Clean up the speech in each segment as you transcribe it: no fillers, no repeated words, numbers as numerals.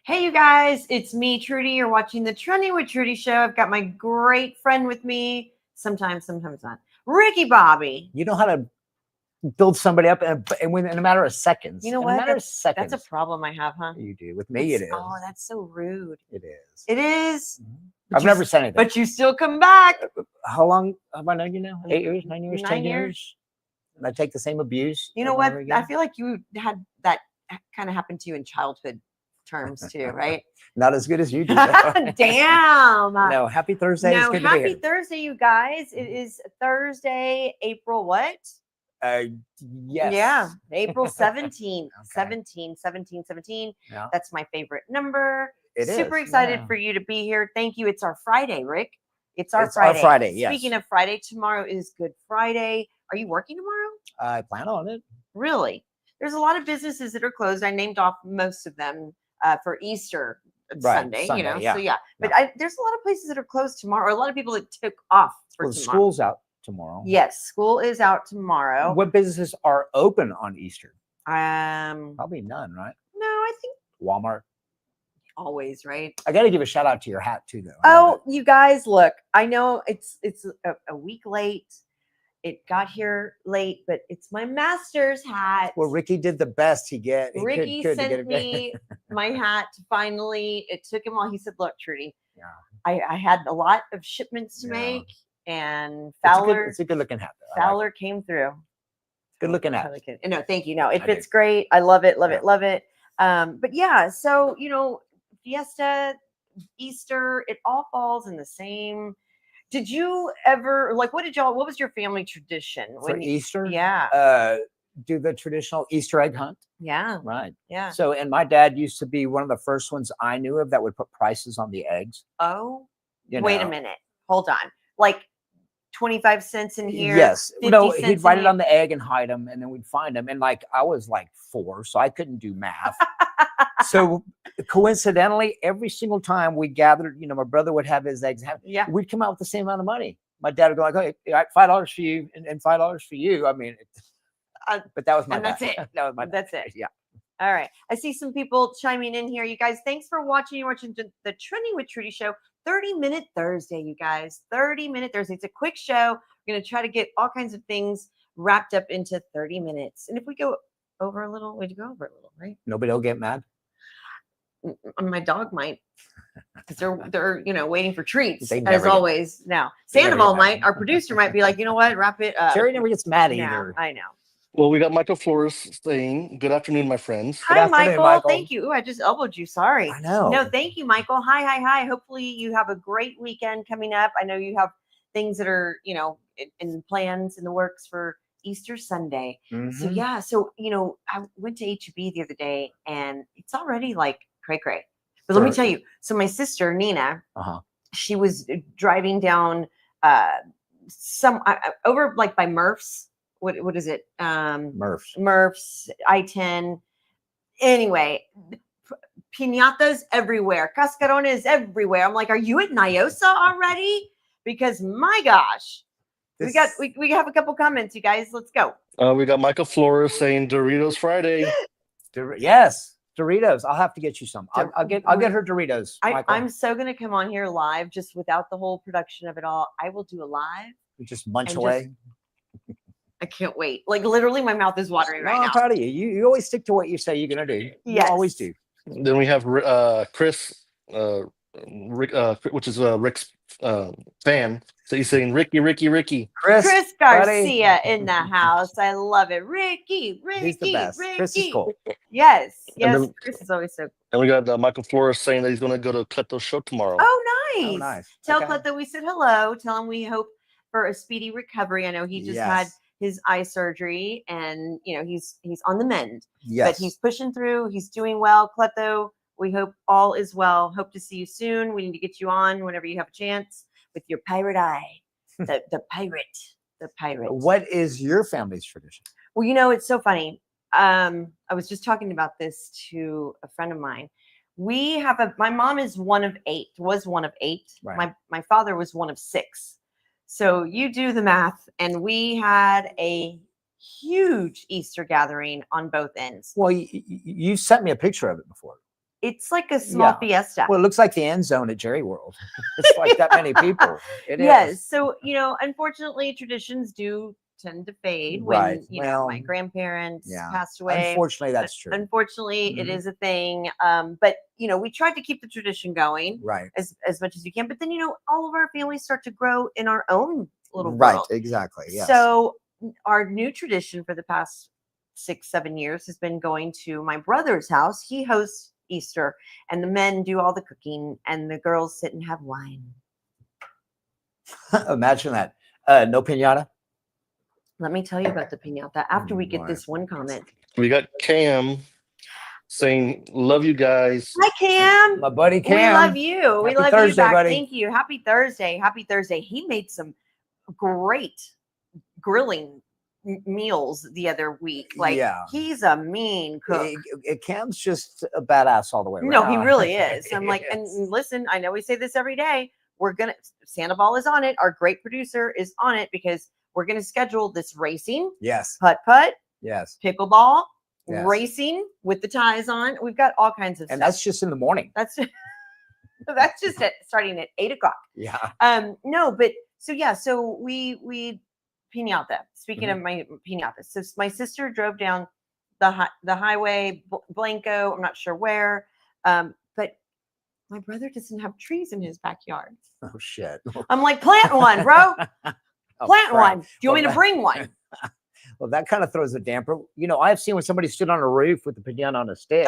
Hey, you guys, it's me, TwT. You're watching the Trending with TwT show. I've got my great friend with me. Sometimes not. Ricky Bobby. You know how to build somebody up in a matter of seconds. You know in what? A matter of seconds. That's a problem I have, huh? You do. With me, it is. Oh, that's so rude. It is. It is. I've never said anything. But you still come back. How long have I known you now? 8 years, 9 years, 9 10 years? And I take the same abuse. You know what? I feel like you had that kind of happen to you in childhood terms too, right? Not as good as you do. Damn. No, happy Thursday. No, It's good happy to be here. Thursday, you guys. It is Thursday, April what? Yes. Yeah, April 17th. Okay. 17. Yeah. That's my favorite number. It Super is, excited yeah. for you to be here. Thank you. It's our Friday, Rick. It's our Our Friday. Friday, yes. Speaking of Friday, tomorrow is Good Friday. Are you working tomorrow? I plan on it. Really? There's a lot of businesses that are closed. I named off most of them for Easter Sunday, you know. Yeah. So yeah, but there's a lot of places that are closed tomorrow. A lot of people that took off for tomorrow. School's out tomorrow. Yes, school is out tomorrow. What businesses are open on Easter? Probably none, right? No, I think Walmart. Always, right? I got to give a shout out to your hat too, though. Oh, you guys, look! I know it's a week late. It got here late, but it's my master's hat. Well, Ricky did the best he get. Ricky sent me my hat finally. It took him a while. He said, "Look, TwT, I had a lot of shipments to make, and Fowler. It's a good looking hat, though. Fowler came through. Good looking hat. No, thank you. No, it fits great. I love it. Love it. But yeah, so Fiesta, Easter, it all falls in the same. Did you ever what was your family tradition for Easter? Yeah. Do the traditional Easter egg hunt. Yeah. Right. Yeah. So, and my dad used to be one of the first ones I knew of that would put prices on the eggs. Oh, wait a minute. Hold on. Like 25 cents in here. Yes. No, he'd write it here. on the egg and hide them, and then we'd find them. And I was 4, so I couldn't do math. So coincidentally, every single time we gathered, my brother would have his eggs. We'd come out with the same amount of money. My dad would go "Okay, $5 for you and $5 for you." I mean, but that was my. And that's it. That was my. That's it. Yeah. All right. I see some people chiming in here. You guys, thanks for watching. You're watching the Trending with TwT show. 30-minute Thursday, you guys. 30-minute Thursday. It's a quick show. We're going to try to get all kinds of things wrapped up into 30 minutes. And if we go over a little, we'd go over a little, right? Nobody will get mad. My dog might, because they're waiting for treats as always. Now Sandoval might, our producer might be like, you know what, wrap it up. Jerry never gets mad either. I know. Well, we got Michael Flores saying, "Good afternoon, my friends." Hi, Michael. Thank you. Ooh, I just elbowed you. Sorry. I know. No, thank you, Michael. Hi. Hopefully you have a great weekend coming up. I know you have things that are, in plans in the works for Easter Sunday. So yeah, I went to HEB the other day and it's already cray. But let me tell you, so my sister Nina, she was driving down over by Murph's. What is it? Murph's I-10. Anyway, piñatas everywhere, cascarones everywhere. I'm like, are you at Nyosa already? Because my gosh, we have a couple comments, you guys. Let's go. We got Michael Flores saying Doritos Friday. Yes. Doritos. I'll have to get you some. I'll get her Doritos. I'm so gonna come on here live, just without the whole production of it all. I will do a live. You just munch away. I can't wait. Literally, my mouth is watering right now. I'm proud of you. You always stick to what you say you're gonna do. Yes. You always do. Then we have Chris, Rick, which is Rick's fan. So he's saying Ricky. Chris Garcia in the house. I love it. Ricky. He's the best. Chris is cool. Yes. Chris is always so cool. And we got Michael Flores saying that he's going to go to Cleto's show tomorrow. Oh, nice. Tell Cleto we said hello. Tell him we hope for a speedy recovery. I know he just had his eye surgery and he's on the mend. Yes. But he's pushing through. He's doing well. Cleto, we hope all is well. Hope to see you soon. We need to get you on whenever you have a chance with your pirate eye. The pirate. What is your family's tradition? Well, it's so funny. I was just talking about this to a friend of mine. We have my mom is one of 8, was one of 8. Right. My father was one of 6. So you do the math, and we had a huge Easter gathering on both ends. Well, you sent me a picture of it before. It's like a small fiesta. Well, it looks like the end zone at Jerry World. It's like that many people. It yes. is. So, unfortunately, traditions do tend to fade Right. when, my grandparents passed away. Unfortunately, that's true. Unfortunately, it is a thing. But, we tried to keep the tradition going as much as you can. But then, all of our families start to grow in our own little world. Right. Exactly. Yes. So our new tradition for the past 6-7 years has been going to my brother's house. He hosts Easter, and the men do all the cooking, and the girls sit and have wine. Imagine that. No piñata. Let me tell you about the piñata after we get this one comment. We got Cam saying, "Love you guys." Hi, Cam. My buddy Cam. We love you. We love Thursday, you back. buddy. Thank you. Happy Thursday. Happy Thursday. He made some great grilling meals the other week. Like, he's a mean cook. Cam's just a badass all the way around. No, he really is. I'm like, and listen, I know we say this every day. Sandoval is on it. Our great producer is on it because we're going to schedule this racing. Yes. Putt-putt. Yes. Pickleball. Yes. Racing with the ties on. We've got all kinds of stuff. And that's just in the morning. That's just starting at 8 o'clock. Yeah. No, but so we piñata. Speaking of my piñatas, so my sister drove down the highway, Blanco. I'm not sure where, but my brother doesn't have trees in his backyard. Oh shit! I'm like, plant one, bro. Plant one. Do you want me to bring one? Well, that kind of throws a damper. I've seen when somebody stood on a roof with the piñata on a stick.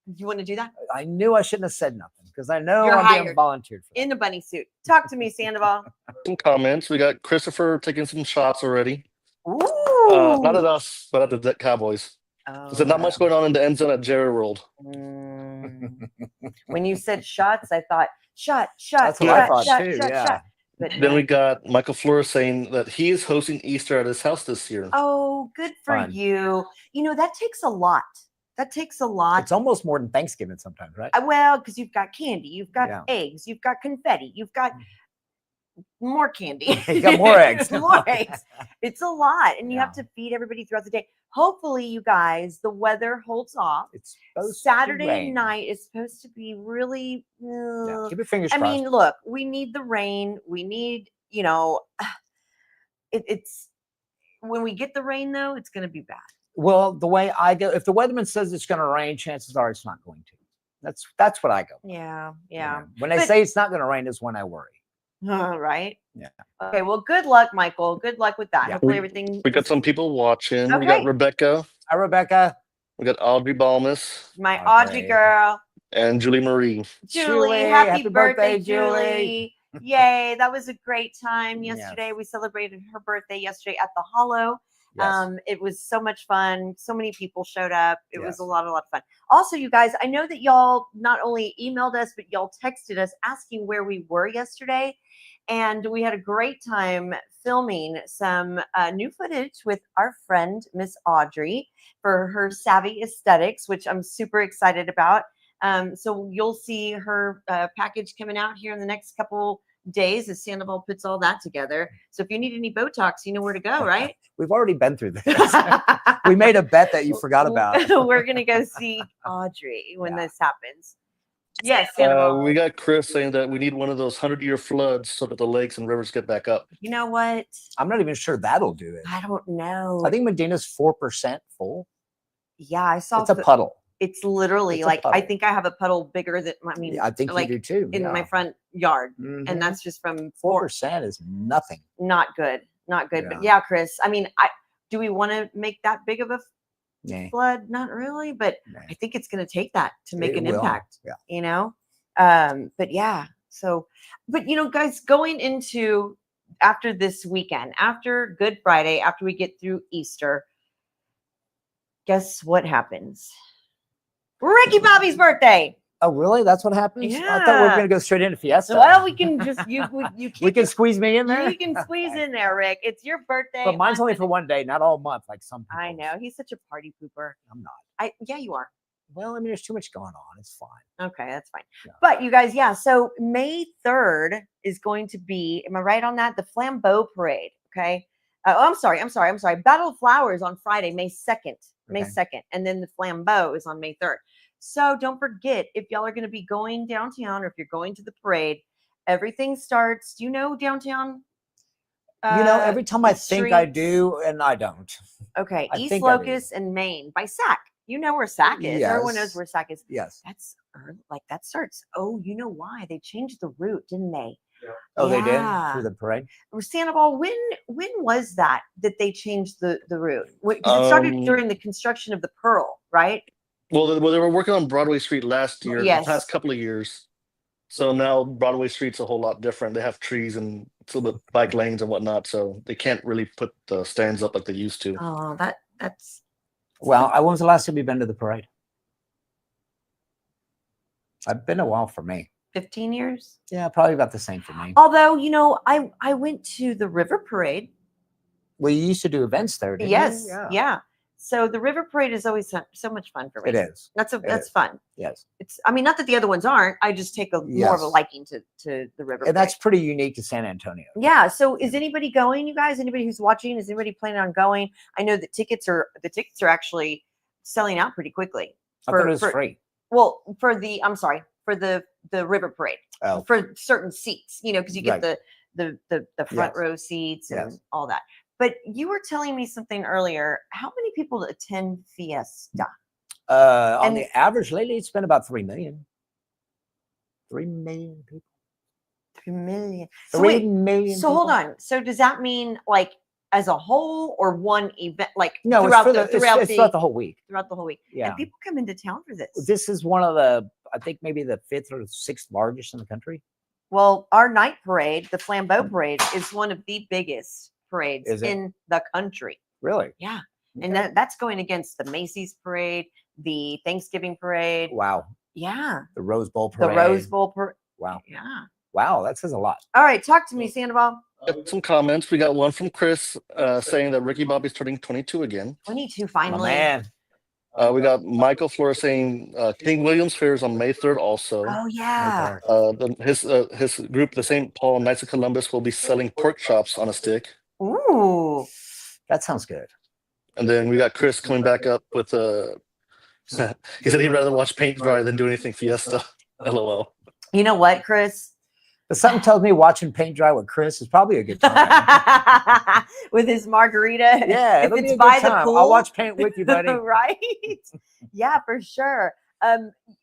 Do you want to do that? I knew I shouldn't have said nothing because I know You're I'm hired. being volunteered for. In a bunny suit. Talk to me, Sandoval. Some comments. We got Christopher taking some shots already. Ooh. Not at us, but at the Cowboys. There's not much going on in the end zone at Jerry World. When you said shots, I thought shot. That's what I thought too. Yeah. But then we got Michael Flores saying that he is hosting Easter at his house this year. Oh, good for you. That takes a lot. It's almost more than Thanksgiving sometimes, right? Well, because you've got candy, you've got eggs, you've got confetti, you've got more candy. You got more eggs. More eggs. It's a lot. And you have to feed everybody throughout the day. Hopefully, you guys, the weather holds off. It's supposed Saturday night is supposed to be really. Keep your fingers crossed. I mean, look, we need the rain. We need, it's when we get the rain, though, it's going to be bad. Well, the way I go, if the weatherman says it's going to rain, chances are it's not going to. That's what I go. Yeah. When they say it's not going to rain is when I worry. Right? Yeah. Okay, well, good luck, Michael. Good luck with that. Hopefully everything. We got some people watching. Okay. We got Rebecca. Hi, Rebecca. We got Audrey Balmus. My Audrey girl. And Julie Marie. Julie, happy birthday, Julie. Yay, that was a great time yesterday. We celebrated her birthday yesterday at the Hollow. Yes. It was so much fun. So many people showed up. It was a lot of fun. Also, you guys, I know that y'all not only emailed us, but y'all texted us asking where we were yesterday. And we had a great time filming some new footage with our friend, Miss Audrey, for her Savvy Aesthetics, which I'm super excited about. So you'll see her package coming out here in the next couple days as Sandoval puts all that together. So if you need any Botox, you know where to go, right? We've already been through this. We made a bet that you forgot about. We're going to go see Audrey when this happens. Yes, Sandoval. We got Chris saying that we need one of those 100-year floods so that the lakes and rivers get back up. You know what? I'm not even sure that'll do it. I don't know. I think Medina's 4% full. Yeah, I saw. It's a puddle. It's literally I think I have a puddle bigger than, I think you do too. In my front yard. Mm-hmm. And that's just from 4% is nothing. Not good. But Chris, do we want to make that big of a flood? Not really, but I think it's going to take that to make an impact, but guys, going into after this weekend, after Good Friday, after we get through Easter, guess what happens? Ricky Bobby's birthday. Oh, really? That's what happens? Yeah. I thought we were going to go straight into Fiesta. Well, we can just, we can squeeze me in there? You can squeeze in there, Rick. It's your birthday. But mine's only for one day, not all month like some people. I know. He's such a party pooper. I'm not. Yeah, you are. Well, there's too much going on. It's fine. Okay, that's fine. Yeah. But you guys, so May 3rd is going to be, am I right on that? The Flambeau Parade, okay? I'm sorry. Battle of Flowers on Friday, May 2nd. May 2nd. And then the Flambeau is on May 3rd. So don't forget, if y'all are going to be going downtown or if you're going to the parade, everything starts, do you know downtown? Every time I the think I streets? do, and I don't. Okay, I East think I do. Locust and Maine by Sac. You know where Sac is. Everyone knows Yes. where Sac is. Yes. That's like that starts. Oh, you know why? They changed the route, didn't they? Oh, they did Yeah. for the parade. Sandoval, when was that they changed the route? Because it started during the construction of the Pearl, right? Well, they were working on Broadway Street last year, the Yes. past couple of years. So now Broadway Street's a whole lot different. They have trees and it's a little bit bike lanes and whatnot, so they can't really put the stands up like they used to. Oh, that's. Well, when was the last time you've been to the parade? It's been a while for me. 15 years. Yeah, probably about the same for me. Although, I went to the River Parade. Well, you used to do events there, didn't Yes. you? Yeah. So the River Parade is always so much fun for me. It is. That's fun. Yes. Not that the other ones aren't. I just take more of a liking to the River Parade. And that's pretty unique to San Antonio. Yeah. So is anybody going, you guys? Anybody who's watching? Is anybody planning on going? I know that tickets are actually selling out pretty quickly. I thought it was free. Well, for the River Parade. Oh. For certain seats, because you get the front row seats and all that. But you were telling me something earlier. How many people attend Fiesta? On the average lately, it's been about 3 million. 3 million people. 3 million. So 3 million. So hold on. So does that mean like as a whole or one event? Like no, throughout throughout the whole week. Throughout the whole week. Yeah. And people come into town for this. This is one of the, I think maybe the 5th or 6th largest in the country. Well, our night parade, the Flambeau Parade, is one of the biggest parades in the country. Really? Yeah. Okay. And that's going against the Macy's parade, the Thanksgiving parade. Wow. Yeah. The Rose Bowl parade. The Rose Bowl parade. Wow. Yeah. Wow, that says a lot. All right, talk to me, Sandoval. Some comments. We got one from Chris saying that Ricky Bobby's turning 22 again. 22 finally. My man. We got Michael Flores saying King William's Fair is on May 3rd also. Oh, yeah. His group, the St. Paul Knights of Columbus, will be selling pork chops on a stick. Ooh. That sounds good. And then we got Chris coming back up with he said he'd rather watch paint dry than do anything Fiesta. LOL. You know what, Chris? But something tells me watching paint dry with Chris is probably a good time. With his margarita. Yeah, if it's by the pool. I'll watch paint with you, buddy. Right? Yeah, for sure.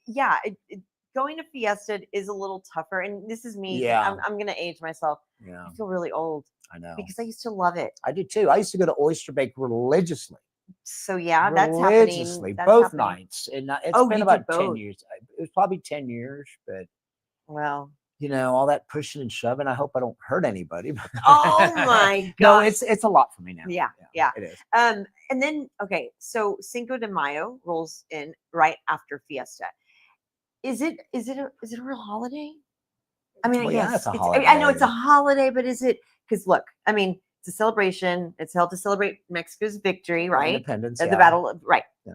Yeah, going to Fiesta is a little tougher. And this is me. Yeah. I'm going to age myself. Yeah. I feel really old. I know. Because I used to love it. I did too. I used to go to Oyster Bake religiously. So yeah, that's happening. Both nights. And it's been about 10 years. It was probably 10 years, but well, all that pushing and shoving. I hope I don't hurt anybody. Oh my No, god. it's a lot for me now. Yeah. It is. And then so Cinco de Mayo rolls in right after Fiesta. Is it a real holiday? I mean, yes, it's a holiday. I know it's a holiday, but is it? Because look, I mean, it's a celebration. It's held to celebrate Mexico's victory, right? Independence. The battle of right. Yeah.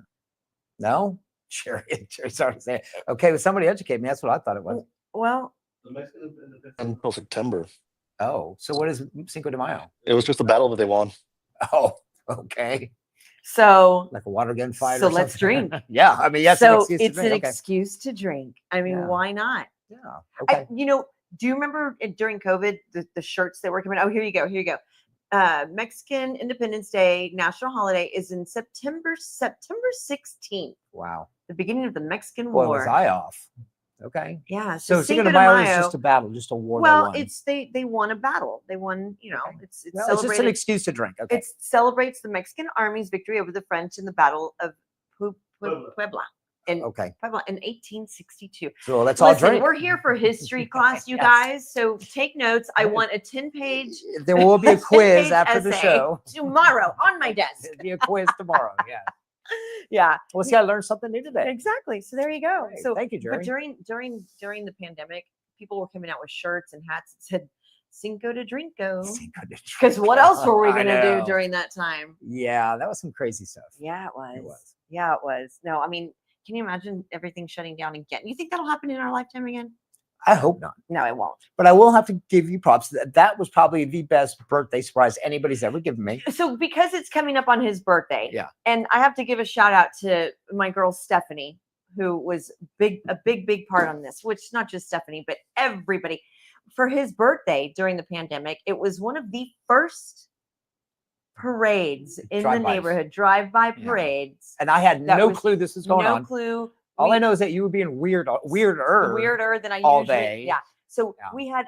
No, sure. Sorry to say. Okay, well, somebody educate me. That's what I thought it was. Well, until September. Oh, so what is Cinco de Mayo? It was just a battle that they won. Oh, okay. So like a water gun fight. So let's drink. Yeah, I mean, yes. So it's an excuse to drink. I mean, why not? Yeah. Okay. Do you remember during COVID the shirts that were coming? Oh, here you go. Mexican Independence Day national holiday is in September 16th. Wow. The beginning of the Mexican War. Was I off? Okay. Yeah. So Cinco de Mayo is just a battle, just a war. Well, they won a battle. They won, it's just an excuse to drink. Okay. It celebrates the Mexican army's victory over the French in the Battle of Puebla. Puebla in 1862. So let's all drink. We're here for history class, you guys. So take notes. I want a 10-page. There will be a quiz after the show tomorrow on my desk. There'll be a quiz tomorrow. Yeah. Yeah. Well, see, I learned something new today. Exactly. So there you go. Great. So thank you, Jerry. But during the pandemic, people were coming out with shirts and hats that said Cinco de Drinko. Because what else were we going to do during that time? Yeah, that was some crazy stuff. Yeah, it was. Yeah, it was. No, I mean, can you imagine everything shutting down again? You think that'll happen in our lifetime again? I hope not. No, it won't. But I will have to give you props. That was probably the best birthday surprise anybody's ever given me. So because it's coming up on his birthday. Yeah. And I have to give a shout out to my girl, Stephanie, who was a big part on this, which not just Stephanie, but everybody. For his birthday during the pandemic, it was one of the first parades in the neighborhood, drive-by parades. And I had no clue this was going on. No clue. All I know is that you were being weirder than I all usually. day. Yeah. So we had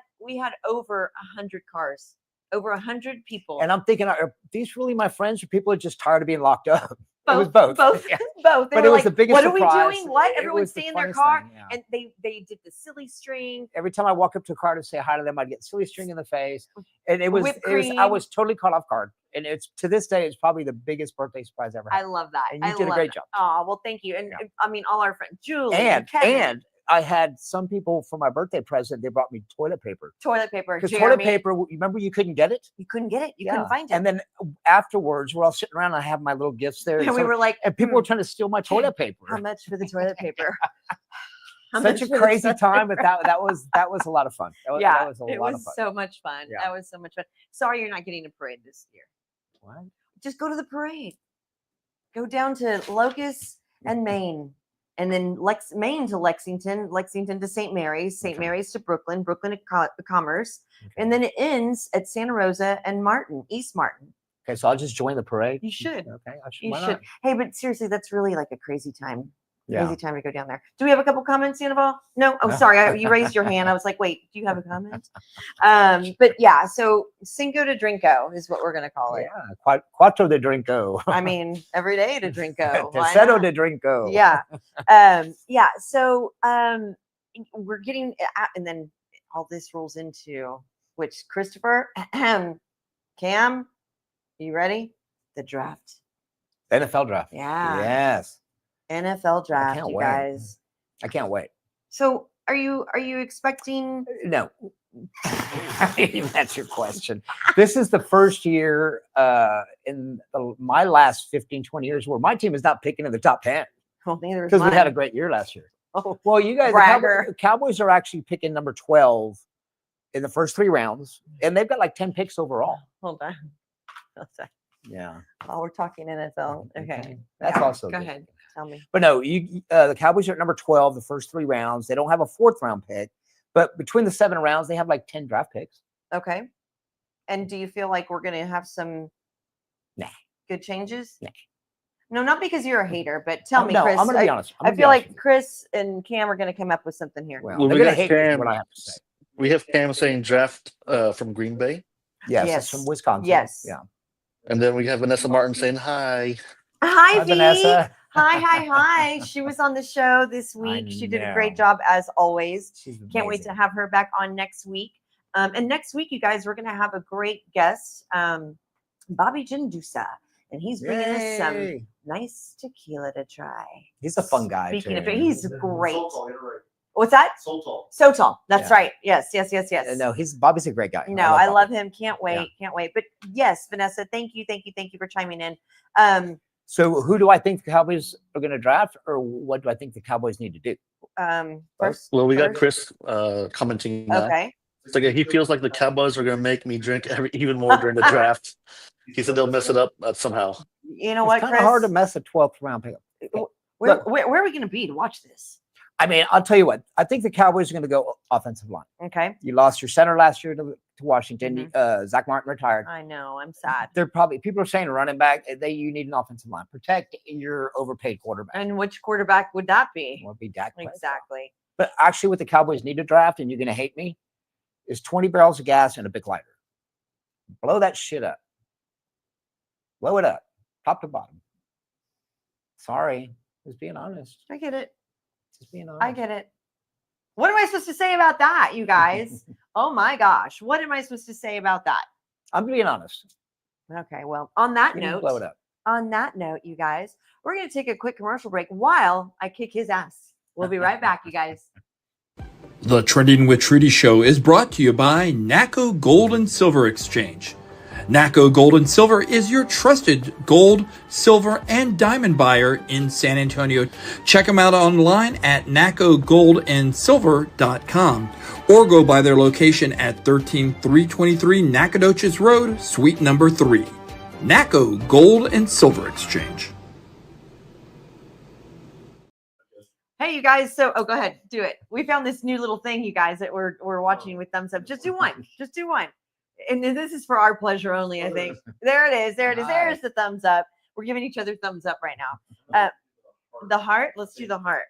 over 100 cars, over 100 people. And I'm thinking, are these really my friends, or people are just tired of being locked up? Both, it was both. Both. Yeah. Both. But it was the biggest what surprise. What are we doing? What? It Everyone was stay the in their funnest car. thing, And they did the silly string. Every time I walk up to a car to say hi to them, I'd get silly string in the face. And it was I was totally caught off guard. And it's, to this day, it's probably the biggest birthday surprise ever had. I love that. And you did a great job. Oh, well, thank you. And I mean, all our friends, Julie and Kevin. I had some people for my birthday present, they brought me toilet paper. Because toilet paper, you remember you couldn't get it? You couldn't get it. You couldn't find it. And then afterwards, we're all sitting around, and I have my little gifts there. And we were like, and people were trying to steal my toilet paper. How much for the toilet paper? Such a crazy time, but that was a lot of fun. That was a lot of fun. So much fun. Yeah. That was so much fun. Sorry you're not getting a parade this year. What? Just go to the parade. Go down to Locust and Maine. And then Maine to Lexington, Lexington to St. Mary's, St. Mary's to Brooklyn, Brooklyn to Commerce. Okay. And then it ends at Santa Rosa and East Martin. Okay, so I'll just join the parade. You should. Okay, you should. Hey, but seriously, that's really like a crazy time. Yeah. Crazy time to go down there. Do we have a couple comments, Sandoval? No? Oh, sorry. You raised your hand. I was like, wait, do you have a comment? But yeah, so Cinco de Drinko is what we're going to call it. Yeah, Cuatro de Drinko. I mean, every day to Drinko. Tercero de Drinko. Yeah. Yeah. So we're getting, and then all this rolls into, which Christopher, Cam, you ready? The draft. NFL draft. Yeah. Yes. NFL draft, you guys. I can't wait. So are you expecting? No. That's your question. This is the first year in my last 15, 20 years where my team is not picking in the top 10. Well, neither is because mine. we had a great year last year. Oh, well, you guys, the Cowboys are actually picking number 12 in the first 3 rounds, and they've got like 10 picks overall. Hold on. Yeah. Oh, we're talking NFL. Okay. That's also go ahead. Tell me. But no, the Cowboys are at number 12 the first 3 rounds. They don't have a 4th round pick, but between the 7 rounds, they have like 10 draft picks. Okay. And do you feel like we're going to have some good changes? Nah. No, not because you're a hater, but tell me, no, Chris. I'm going to be honest. I feel like Chris and Cam are going to come up with something here. Well we got Cam. What I have to say. We have Cam saying draft from Green Bay. Yes. From Wisconsin. Yes. Yeah. And then we have Vanessa Martin saying hi. Hi, Vanessa. Hi. She was on the show this week. She did a great job as always. Can't wait to have her back on next week. And next week, you guys, we're going to have a great guest, Bobby Jindusa. And he's bringing us some nice tequila to try. He's a fun guy. Speaking of, he's great. What's that? So tall. That's right. Yes. No, Bobby's a great guy. No, I love him. Can't wait. But yes, Vanessa, thank you for chiming in. So who do I think the Cowboys are going to draft, or what do I think the Cowboys need to do? Well, we got Chris commenting now. Okay. It's like he feels like the Cowboys are going to make me drink even more during the draft. He said they'll mess it up somehow. You know what, It's Chris? kind of hard to mess a 12th round pick up. Where are we going to be to watch this? I mean, I'll tell you what. I think the Cowboys are going to go offensive line. Okay. You lost your center last year to Washington. Zach Martin retired. I know. I'm sad. People are saying running back. You need an offensive line. Protect your overpaid quarterback. And which quarterback would that be? Would be Dak. Exactly. But actually, what the Cowboys need to draft, and you're going to hate me, is 20 barrels of gas and a big lighter. Blow that shit up. Blow it up, top to bottom. Sorry, just being honest. I get it. Just being honest. I get it. What am I supposed to say about that, you guys? Oh my gosh. What am I supposed to say about that? I'm being honest. Okay, well, on that note, blow it up. On that note, you guys, we're going to take a quick commercial break while I kick his ass. We'll be right back, you guys. The Trending with Trudy show is brought to you by NACO Gold and Silver Exchange. NACO Gold and Silver is your trusted gold, silver, and diamond buyer in San Antonio. Check them out online at nacogoldandsilver.com or go by their location at 13323 Nacogdoches Road, Suite number 3. NACO Gold and Silver Exchange. Hey, you guys. So, go ahead, do it. We found this new little thing, you guys, that we're watching with thumbs up. Just do one. Just do one. And then this is for our pleasure only, I think. There it is. There it is. There's the thumbs up. We're giving each other thumbs up right now. The heart. Let's do the heart.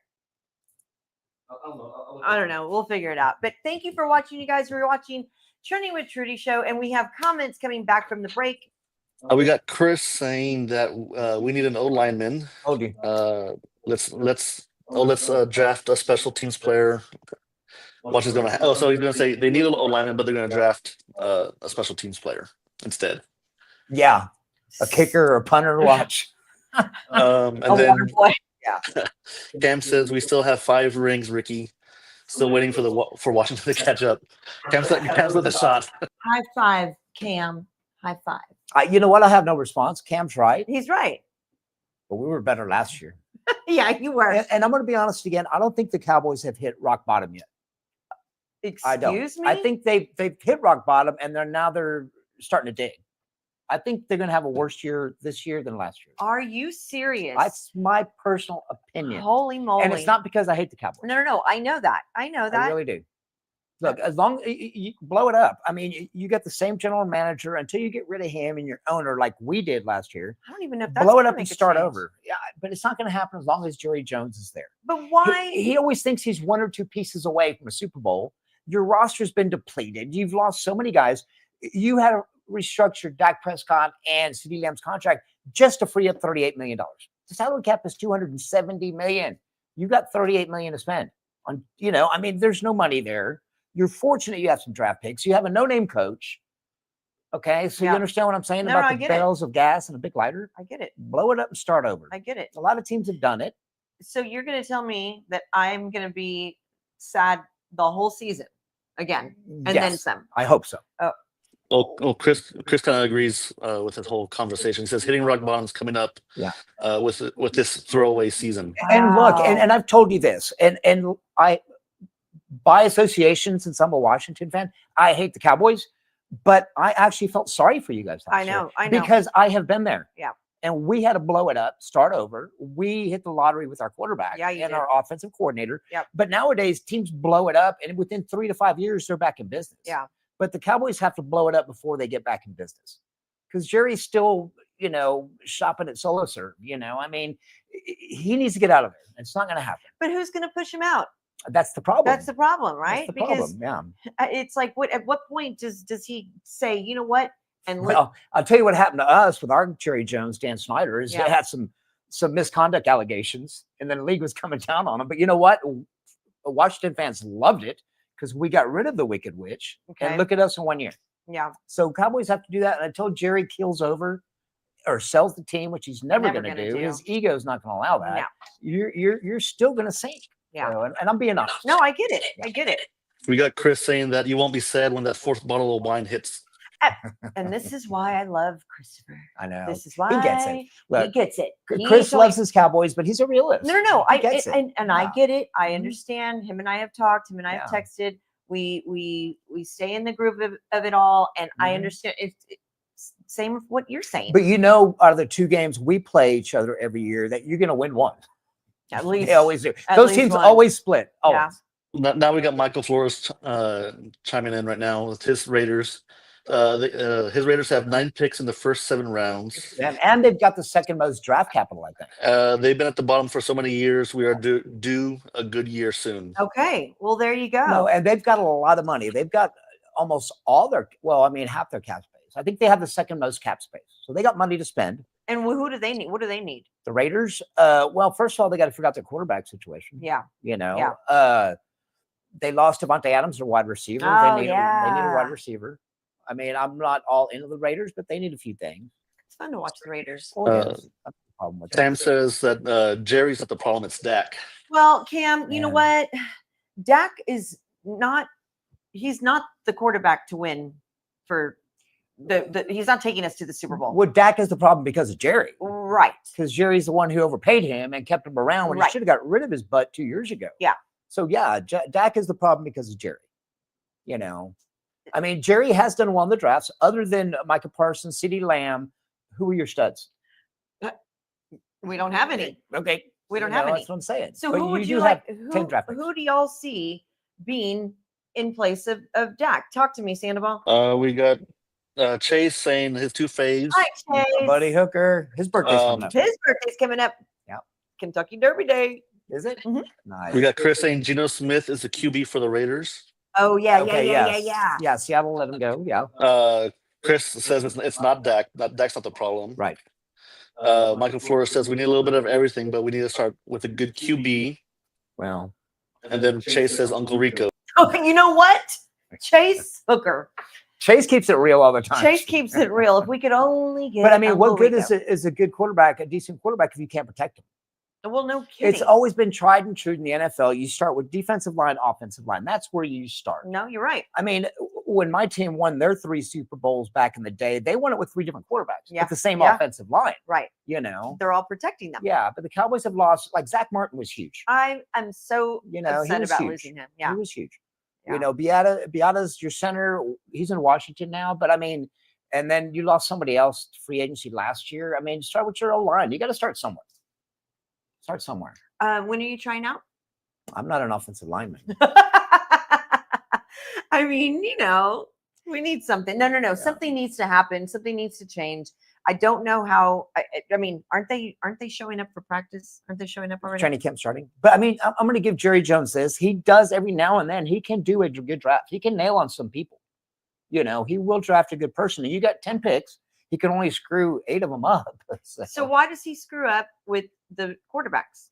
I don't know. We'll figure it out. But thank you for watching, you guys. We're watching Trending with TwT show, and we have comments coming back from the break. We got Chris saying that we need an O lineman. Told you. Let's draft a special teams player. Watch is gonna. So he's gonna say they need an O lineman, but they're gonna draft a special teams player instead. Yeah, a kicker or a punter. Watch. And A then water boy. Yeah. Cam says we still have 5 rings, Ricky. Still waiting for Washington to catch up. Cam's with a shot. High five, Cam. High five. You know what? I have no response. Cam's right, He's right. but we were better last year. Yeah, you were. And I'm going to be honest again. I don't think the Cowboys have hit rock bottom yet. I don't. Excuse me? I think they've hit rock bottom, and they're starting to dig. I think they're going to have a worse year this year than last year. Are you serious? That's my personal opinion. Holy moly. And it's not because I hate the Cowboys. No. I know that. I really do. Look, as long as you blow it up, I mean, you got the same general manager until you get rid of him and your owner, like we did last year. I don't even know if that's blow it gonna up and make a start change. over. Yeah, but it's not going to happen as long as Jerry Jones is there. But why? He always thinks he's 1 or 2 pieces away from a Super Bowl. Your roster's been depleted. You've lost so many guys. You had to restructure Dak Prescott and CeeDee Lamb's contract just to free up $38 million. The salary cap is $270 million. You got $38 million to spend on. I mean, there's no money there. You're fortunate you have some draft picks. You have a no-name coach. Okay, so you understand what I'm saying about the barrels of gas and a big lighter? I get it. Blow it up and start over. I get it. A lot of teams have done it. So you're going to tell me that I'm going to be sad the whole season again, and then some. I hope so. Well, Chris kind of agrees with this whole conversation. He says hitting rock bottom's coming up. Yeah. With this throwaway season. And look, and I've told you this, and I, by association, since I'm a Washington fan, I hate the Cowboys, but I actually felt sorry for you guys. I know. Because I have been there. Yeah. And we had to blow it up, start over. We hit the lottery with our quarterback and our offensive coordinator. Yep. But nowadays, teams blow it up, and within 3 to 5 years, they're back in business. Yeah. But the Cowboys have to blow it up before they get back in business, because Jerry's still, shopping at Solo Serve. I mean, he needs to get out of there. It's not going to happen. But who's going to push him out? That's the problem. That's the problem, right? That's the problem. Yeah. It's like, at what point does he say, you know what? And well, I'll tell you what happened to us with our Jerry Jones, Dan Snyder, is they had some misconduct allegations, and then the league was coming down on them. But you know what? Washington fans loved it because we got rid of the Wicked Witch. Okay. And look at us in 1 year. Yeah. So Cowboys have to do that. And until Jerry keels over or sells the team, which he's never going to do, his ego is not going to allow that. No. You're still going to sink. Yeah. And I'm being honest. No, I get it. I get it. We got Chris saying that you won't be sad when that 4th bottle of wine hits. And this is why I love Christopher. I know. This is why he gets it. Look, he gets it. Chris loves his Cowboys, but he's a realist. No. I get it. And I get it. I understand. Him and I have talked. Him and I have texted. We stay in the groove of it all, and I understand. It's same with what you're saying. But out of the 2 games we play each other every year, that you're going to win one. At least they always do. Those teams always split. Always. Yeah. Now we got Michael Flores chiming in right now with his Raiders. His Raiders have 9 picks in the first 7 rounds, and they've got the 2nd most draft capital, I think. They've been at the bottom for so many years. We are due a good year soon. Okay, well there you go. No, and they've got a lot of money. They've got almost all half their cap space. I think they have the 2nd most cap space, so they got money to spend. And who do they need? What do they need? The Raiders. Well, first of all, they got to figure out their quarterback situation. Yeah. They lost Devontae Adams, their wide receiver. Oh, they need a wide receiver. I mean, I'm not all into the Raiders, but they need a few things. It's fun to watch the Raiders. Sam says that Jerry's not the problem; it's Dak. Well, Cam, you know what? Dak is not. He's not the quarterback to win for the. He's not taking us to the Super Bowl. Well, Dak is the problem because of Jerry, right? Because Jerry's the one who overpaid him and kept him around when he should have got rid of his butt 2 years ago. Yeah. So Dak is the problem because of Jerry. I mean, Jerry has done well in the drafts. Other than Micah Parsons, CeeDee Lamb, who are your studs? We don't have any. Okay. We don't have any. That's what I'm saying. So But who would do you have like? 10 draft picks. Who do y'all see being in place of Dak? Talk to me, Sandoval. We got Chase saying his two faves. Hi, Chase. Buddy Hooker. His birthday's coming up. His birthday's coming up. Yep. Kentucky Derby Day. Is it? Mhm. Nice. We got Chris saying Geno Smith is the QB for the Raiders. Oh yeah, Okay, yeah. Yeah, Seattle let him go. Yeah. Chris says it's not Dak. Dak's not the problem. Right. Michael Flores says we need a little bit of everything, but we need to start with a good QB. Well, And then Chase says Uncle Rico. Oh, you know what? Chase Hooker. Chase keeps it real all the time. Chase keeps it real. If we could only get. But I mean, Uncle what good Rico. is a good quarterback, a decent quarterback, if you can't protect him? Well, no kidding. It's always been tried and true in the NFL. You start with defensive line, offensive line. That's where you start. No, you're right. I mean, when my team won their 3 Super Bowls back in the day, they won it with 3 different quarterbacks Yeah. with the same Yeah. offensive line. Right. They're all protecting them. Yeah, but the Cowboys have lost. Like Zach Martin was huge. I am so He upset was about huge. losing him. Yeah. He was huge. Yeah. Beata's your center. He's in Washington now, but I mean, and then you lost somebody else to free agency last year. I mean, start with your own line. You got to start somewhere. Start somewhere. When are you trying out? I'm not an offensive lineman. I mean, we need something. No. Something needs to happen. Something needs to change. I don't know how. I mean, aren't they showing up for practice? Aren't they showing up already? Training camp starting. But I mean, I'm going to give Jerry Jones this. He does every now and then. He can do a good draft. He can nail on some people. He will draft a good person. And you got 10 picks. He can only screw 8 of them up. So why does he screw up with the quarterbacks?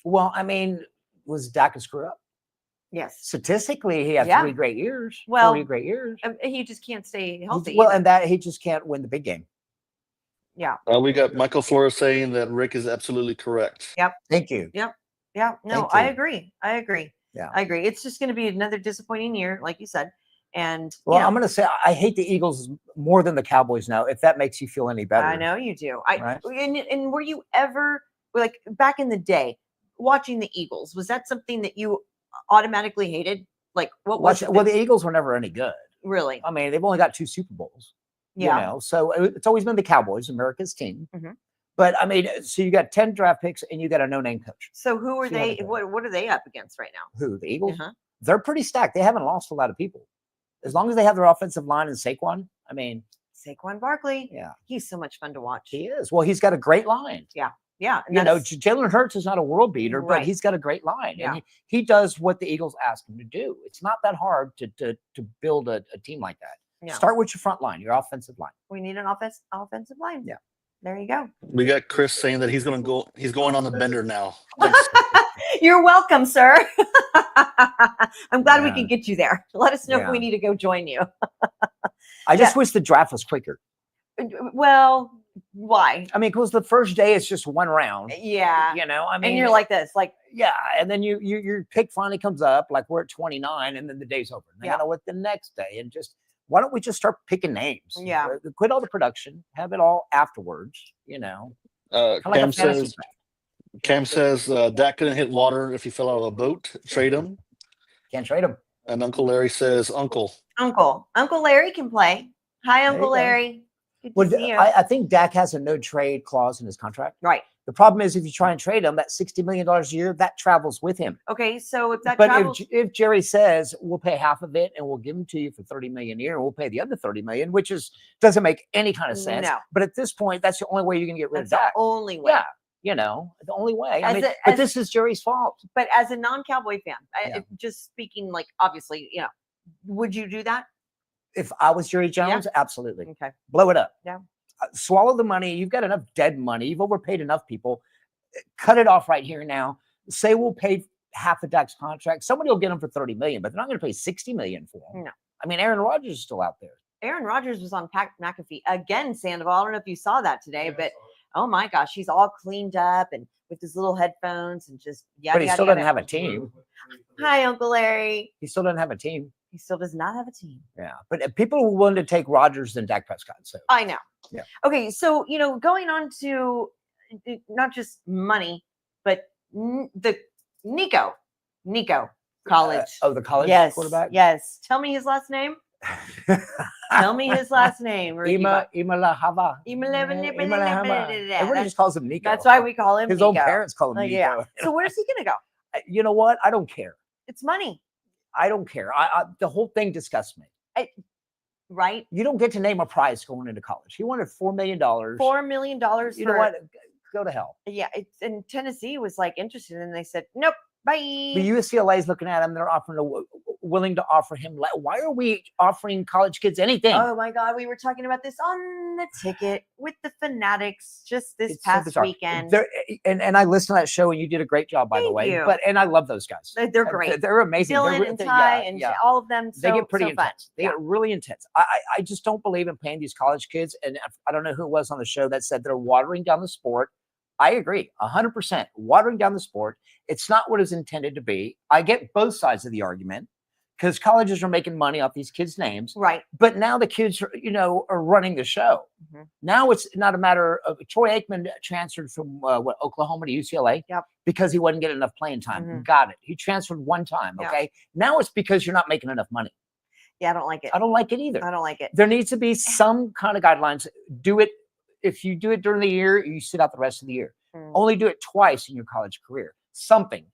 Well, I mean, was Dak a screw up? Yes. Statistically, he had Yeah. 3 great years. Well, 3 great years. He just can't stay healthy. Well, either. and that he just can't win the big game. Yeah. We got Michael Flores saying that Rick is absolutely correct. Yep. Thank you. Yeah. No, Thank I you. agree. Yeah. I agree. It's just going to be another disappointing year, like you said. And Well, I'm going to say I hate the Eagles more than the Cowboys now, if that makes you feel any better. I know you do. Right. And were you ever like back in the day watching the Eagles? Was that something that you automatically hated? Like what was it? Well, the Eagles were never any good. Really? I mean, they've only got 2 Super Bowls. Yeah. So it's always been the Cowboys, America's team. Mhm. But I mean, so you got 10 draft picks and you got a no-name coach. So who are See how they? they do. What are they up against right now? Who? The Eagles? Uh-huh. They're pretty stacked. They haven't lost a lot of people. As long as they have their offensive line and Saquon, I mean, Saquon Barkley. yeah, He's so much fun to watch. he is. Well, he's got a great line. Yeah. And Jalen Hurts is not a world beater, but Right. he's got a great line. Yeah. And he does what the Eagles ask him to do. It's not that hard to build a team like that. Yeah. Start with your front line, your offensive line. we need an offensive line. Yeah. There you go. We got Chris saying that he's going on the bender now. You're welcome, sir. I'm glad we Yeah. can get you there. Let us know if Yeah. we need to go join you. I just wish the draft was quicker. Well, why? I mean, because the first day it's just one round. Yeah. I mean, And you're like this, like, yeah, and then your pick finally comes up, like we're at 29, and then the day's over. And Yeah. with the next day, and just why don't we just start picking names? Yeah. Quit all the production, have it all afterwards. Kind of like Cam a fantasy says draft. Dak couldn't hit water if he fell out of a boat. Trade him. Can't trade them. And Uncle Larry says Uncle. Uncle Larry can play. Hi, There Uncle you go. Larry. Good to Well, see you. I think Dak has a no trade clause in his contract. Right. The problem is if you try and trade him, that $60 million a year that travels with him. Okay, so if that But travels, if Jerry says we'll pay half of it and we'll give them to you for $30 million a year, and we'll pay the other $30 million, which doesn't make any kind of sense. No. But at this point, that's the only way you can get rid that's of the Dak. only way. Yeah, the only way. I As mean, a- but as- this is Jerry's fault. But as a non-Cowboy fan, Yeah. just speaking, like obviously, would you do that? If I was Jerry Jones, absolutely. Okay. Blow it up. Yeah. Swallow the money. You've got enough dead money. You've overpaid enough people. Cut it off right here now. Say we'll pay half of Dak's contract. Somebody will get him for $30 million, but they're not going to pay $60 million for him. No. I mean, Aaron Rodgers is still out there. Aaron Rodgers was on Pat McAfee again, Sandoval. I don't know if you saw that today, but oh my gosh, he's all cleaned up and with his little headphones and just yada, But he yada, still yada. doesn't have a team. Hi, Uncle Larry. He still doesn't have a team. He still does not have a team. Yeah. But people were willing to take Rodgers than Dak Prescott. So I know. Yeah. Okay, so going on to not just money, but the Nico College. the college Yes. quarterback. Yes. Tell me his last name. Tell me his last name. Ricky Bobby. Imalahava. Everybody just calls him Nico. That's why we call him His Nico. own parents call him Nico. Yeah. So where's he gonna go? You know what? I don't care. It's money. I don't care. The whole thing disgusts me. Right? You don't get to name a prize going into college. He wanted $4 million. $4 million. You know what? Go to hell. Yeah. And Tennessee was like interested, and they said, nope, bye. The UCLA is looking at him. They're willing to offer him. Why are we offering college kids anything? Oh my God. We were talking about this on the ticket with the Fanatics just this It's so past bizarre. weekend. And I listened to that show, and you did a great job, by the Thank way. you. And I love those guys. They're great. They're amazing. Dylan and Ty and all of them. They get pretty so fun. intense. They get really intense. I just don't believe in paying these college kids. And I don't know who it was on the show that said they're watering down the sport. I agree 100%. Watering down the sport. It's not what it's intended to be. I get both sides of the argument because colleges are making money off these kids' names. Right. But now the kids are running the show. Mm-hmm. Now it's not a matter of Troy Aikman transferred from Oklahoma to UCLA because he wasn't getting enough playing time. Mm-hmm. Got it. He transferred one time. Okay. Now it's because you're not making enough money. Yeah, I don't like it. I don't like it either. I don't like it. There needs to be some kind of guidelines. Do it. If you do it during the year, you sit out the rest of the year. Only do it twice in your college career. Something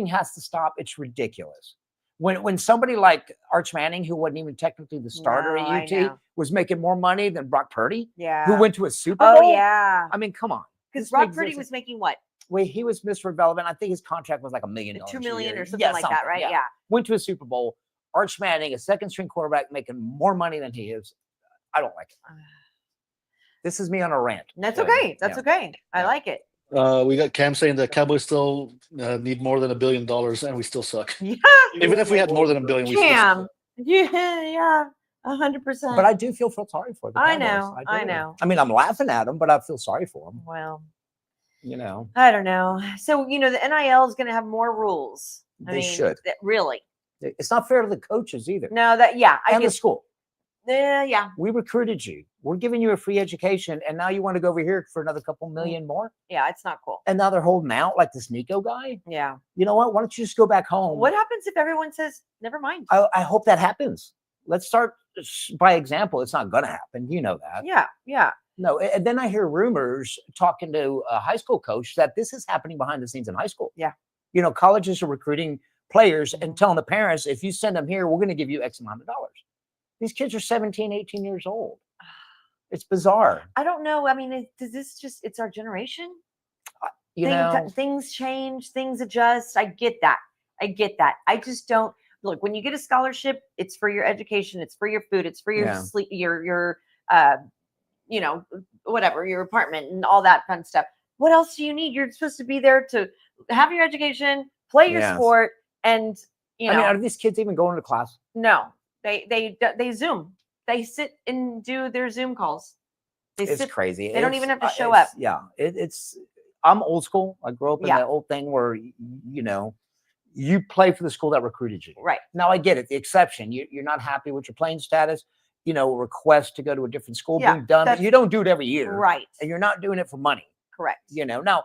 has to stop. It's ridiculous. When somebody like Arch Manning, who wasn't even technically the starter at UT, was making more money than Brock Purdy, who went to a Super Bowl. Oh, yeah. I mean, come on. Because Brock Purdy was making what? Well, he was Mr. Relevant. I think his contract was like $1 million. $2 million or something like that, right? Yeah. Went to a Super Bowl. Arch Manning, a second string quarterback, making more money than he is. I don't like it. This is me on a rant. That's okay. That's okay. I like it. We got Cam saying the Cowboys still need more than $1 billion, and we still suck. Yeah. Even if we had more than $1 billion, we still suck. Yeah, 100%. But I do feel sorry for them. I know. I mean, I'm laughing at them, but I feel sorry for them. Well, I don't know. So the NIL is going to have more rules. They should. Really. It's not fair to the coaches either. No, and the school. Yeah. We recruited you. We're giving you a free education, and now you want to go over here for another couple million more? Yeah, it's not cool. And now they're holding out like this Nico guy? Yeah. You know what? Why don't you just go back home? What happens if everyone says, never mind? I hope that happens. Let's start by example. It's not going to happen. You know that. Yeah. No, and then I hear rumors talking to a high school coach that this is happening behind the scenes in high school. Yeah. Colleges are recruiting players and telling the parents, if you send them here, we're going to give you X amount of dollars. These kids are 17, 18 years old. It's bizarre. I don't know. I mean, it's our generation. Things change, things adjust. I get that. I just don't look, when you get a scholarship, it's for your education. It's for your food. It's for your sleep, your whatever, your apartment and all that fun stuff. What else do you need? You're supposed to be there to have your education, play your sport. And, are these kids even going to class? No. They Zoom. They sit and do their Zoom calls. It's crazy. They don't even have to show up. Yeah, I'm old school. I grew up in that old thing where you play for the school that recruited you. Right. Now I get it. The exception. You're not happy with your playing status. Request to go to a different school being done, but you don't do it every year. Right. And you're not doing it for money. Correct. Now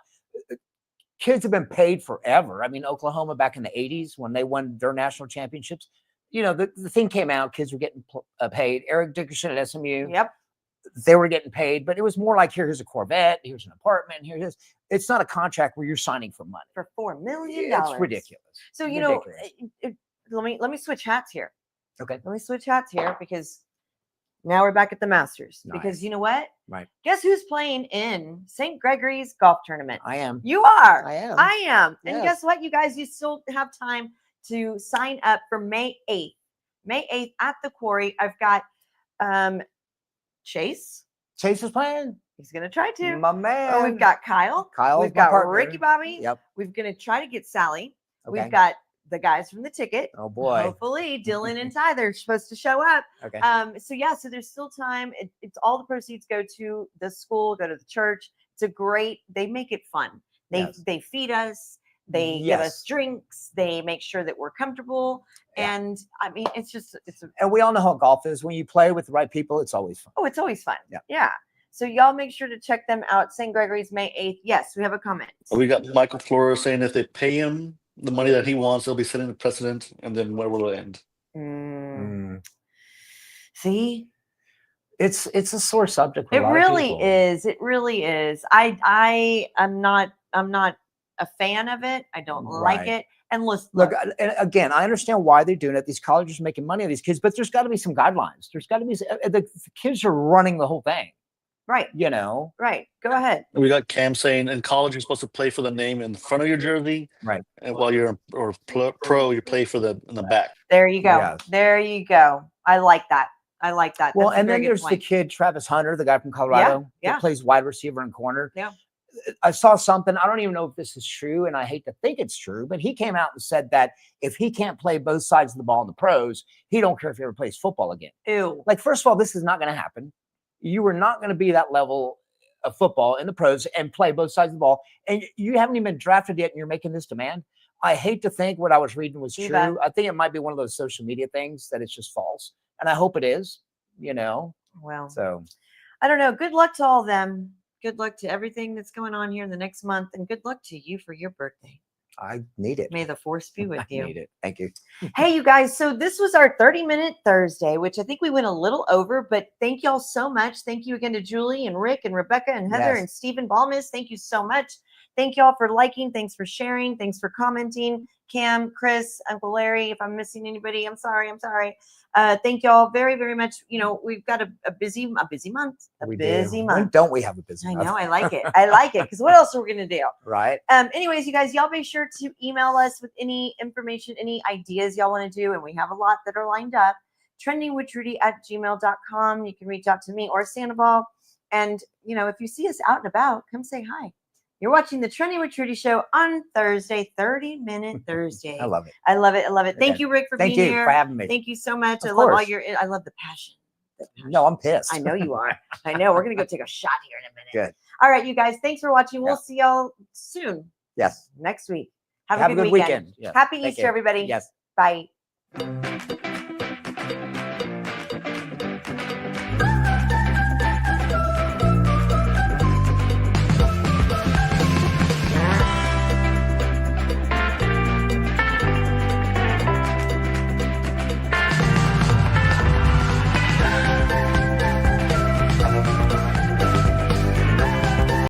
kids have been paid forever. I mean, Oklahoma back in the 80s when they won their national championships. The thing came out, kids were getting paid. Eric Dickerson at SMU. Yep. They were getting paid, but it was more like, here's a Corvette, here's an apartment, here's this. It's not a contract where you're signing for money. For $4 million. It's ridiculous. So, let me switch hats here. Okay. Let me switch hats here because now we're back at the Masters. Nice. Because you know what? Right. Guess who's playing in St. Gregory's golf tournament? I am. You are. I am. I am. Yes. And guess what, you guys? You still have time to sign up for May 8th. May 8th at the Quarry. I've got Chase. Chase is playing. He's going to try to. My man. Oh, we've got Kyle. We've got Ricky Bobby. Yep. We're going to try to get Sally. Okay. We've got the guys from the ticket. Oh, boy. Hopefully, Dylan and Ty, they're supposed to show up. Okay. So there's still time. It's all the proceeds go to the school, go to the church. They make it fun. They feed us. They give us drinks. They make sure that we're comfortable. Yeah. And I mean, and we all know how golf is. When you play with the right people, it's always fun. Oh, it's always fun. Yeah. So y'all make sure to check them out. St. Gregory's May 8th. Yes, we have a comment. We got Michael Flores saying if they pay him the money that he wants, they'll be setting the precedent, and then where will it end? See? It's a sore subject. For It a lot of really people. is. It really is. I'm not a fan of it. I don't like Right. it. And look, And again, I understand why they're doing it. These colleges are making money on these kids, but there's got to be some guidelines. There's got to be the kids are running the whole thing. right. You know. Right. Go ahead. We got Cam saying in college you're supposed to play for the name in the front of your jersey, Right. and while you're pro, you play for the in the back. There you go. Yes. There you go. I like that. I like that. Well, That's a and very then good there's point. the kid Travis Hunter, the guy from Colorado, yeah. that plays wide receiver and corner. Yeah. I saw something. I don't even know if this is true, and I hate to think it's true, but he came out and said that if he can't play both sides of the ball in the pros, he don't care if he ever plays football again. Ew. Like, first of all, this is not going to happen. You are not going to be that level of football in the pros and play both sides of the ball, and you haven't even been drafted yet, and you're making this demand. I hate to think what I was reading was Too true. bad. I think it might be one of those social media things that it's just false, and I hope it is. You know, Well, so I don't know. Good luck to all of them. Good luck to everything that's going on here in the next month, and good luck to you for your birthday. I need it. May the force be with I you. need it. Thank you. Hey, you guys. So this was our 30-minute Thursday, which I think we went a little over, but thank y'all so much. Thank you again to Julie and Rick and Rebecca and Heather Yes. and Stephen Balmas. Thank you so much. Thank y'all for liking. Thanks for sharing. Thanks for commenting. Cam, Chris, Uncle Larry. If I'm missing anybody, I'm sorry. Thank y'all very, very much. You know, we've got a busy month. We Busy do. month. When don't we have a busy I month? know. I like it. I like it. Because what else are we going to do? Right. Anyways, you guys, y'all make sure to email us with any information, any ideas y'all want to do. And we have a lot that are lined up. trendingwithtrudy@gmail.com. You can reach out to me or Sandoval. And, you know, if you see us out and about, come say hi. You're watching the Trending with Trudy show on Thursday, 30-minute Thursday. I love it. I love it. I love it. Thank Okay. you, Rick, for Thank being you here. for having me. Thank you so much. Of I love all course. I love the passion. No, I'm pissed. I know you are. I know. We're going to go take a shot here in a minute. Good. All right, you guys. Thanks for watching. We'll Yeah. see y'all soon. Yes. Next week. Have a good weekend. Yes. Happy Thank Easter, you. everybody. Yes. Bye.